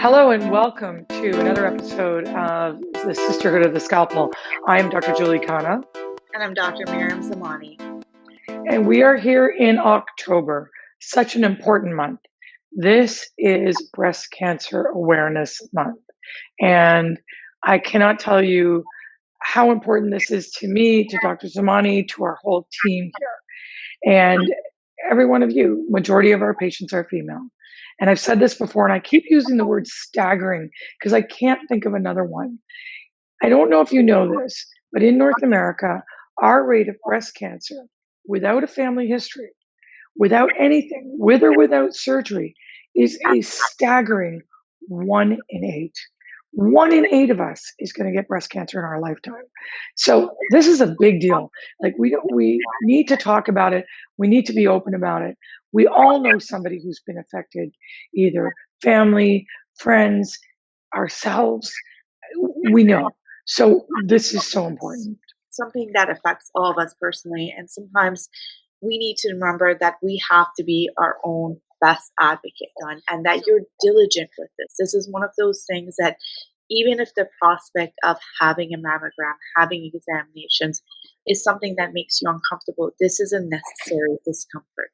Hello and welcome to another episode of the Sisterhood of the Scalpel. I am Dr. Julie Khanna. And I'm Dr. Maryam Zamani. And we are here in October, such an important month. This is Breast Cancer Awareness Month. And I cannot tell you how important this is to me, to Dr. Zamani, to our whole team here. And every one of you, majority of our patients are female. And I've said this before, and I keep using the word staggering because I can't think of another one. I don't know if you know this, but in North America, our rate of breast cancer without a family history, without anything, with or without surgery, is a staggering 1 in 8. 1 in 8 of us is going to get breast cancer in our lifetime. So this is a big deal. Like we need to talk about it. We need to be open about it. We all know somebody who's been affected, either family, friends, ourselves. We know. So this is so important. Something that affects all of us personally. And sometimes we need to remember that we have to be our own best advocate, and that you're diligent with this. This is one of those things that even if the prospect of having a mammogram, having examinations is something that makes you uncomfortable, this is a necessary discomfort.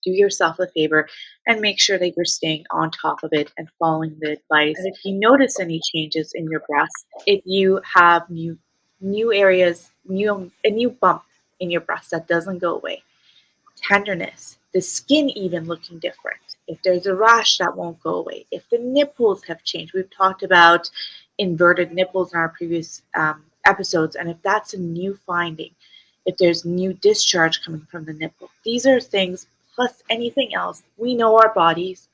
Do yourself a favor and make sure that you're staying on top of it and following the advice. And if you notice any changes in your breast, if you have new areas, a new bump in your breast that doesn't go away, tenderness, the skin even looking different, if there's a rash that won't go away, if the nipples have changed. We've talked about inverted nipples in our previous episodes, and if that's a new finding, if there's new discharge coming from the nipple, these are things plus anything else. We know our bodies.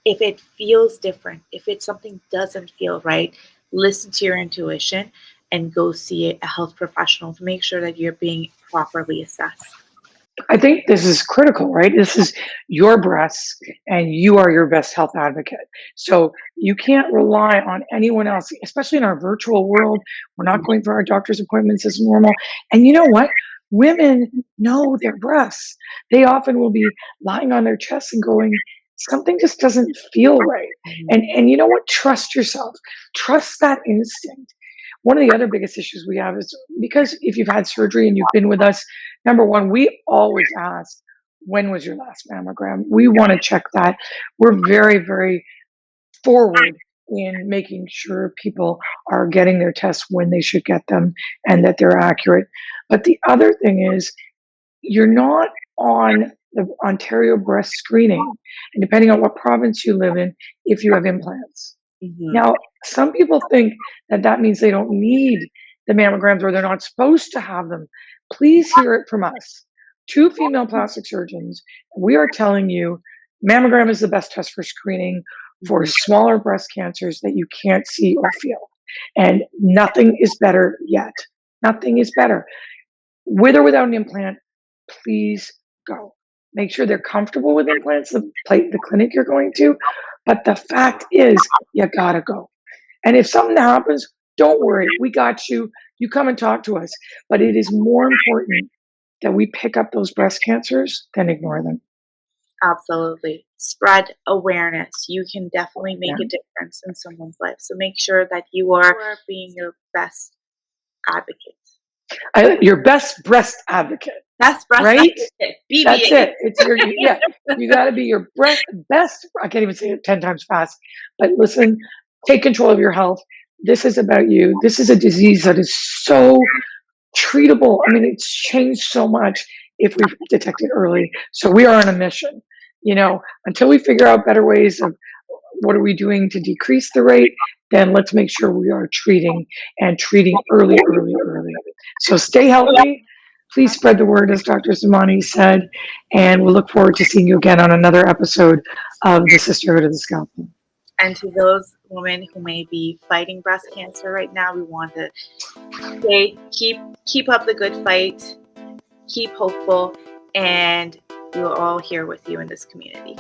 If it feels different, if it's something doesn't feel right, listen to your intuition and go see a health professional to make sure that you're being properly assessed. I think this is critical, right? This is your breasts and you are your best health advocate. So you can't rely on anyone else, especially in our virtual world. We're not going for our doctor's appointments as normal. And you know what? Women know their breasts. They often will be lying on their chests and going, something just doesn't feel right. And you know what? Trust yourself. Trust that instinct. One of the other biggest issues we have is because if you've had surgery and you've been with us, number one, we always ask, when was your last mammogram? We want to check that. We're very, very forward in making sure people are getting their tests when they should get them and that they're accurate. But the other thing is, you're not on the Ontario breast screening, and depending on what province you live in, if you have implants. Now, some people think that that means they don't need the mammograms or they're not supposed to have them. Please hear it from us. 2 female plastic surgeons, we are telling you mammogram is the best test for screening for smaller breast cancers that you can't see or feel. And nothing is better yet. Nothing is better. With or without an implant, please go. Make sure they're comfortable with implants, the clinic you're going to. But the fact is, you gotta go. And if something happens, don't worry. We got you. You come and talk to us. But it is more important that we pick up those breast cancers than ignore them. Absolutely. Spread awareness. You can definitely make a difference in someone's life. So make sure that you are being your best advocate. Your best breast advocate. Best breast right? advocate. BBA. That's it. It's your You got to be your best. I can't even say it 10 times fast. But listen, take control of your health. This is about you. This is a disease that is so treatable. I mean, it's changed so much if we detect it early. So we are on a mission. Until we figure out better ways of what are we doing to decrease the rate, then let's make sure we are treating early. So stay healthy. Please spread the word, as Dr. Zamani said, and we'll look forward to seeing you again on another episode of the Sisterhood of the Scalpel. And to those women who may be fighting breast cancer right now, we want to say keep up the good fight, keep hopeful, and we're all here with you in this community.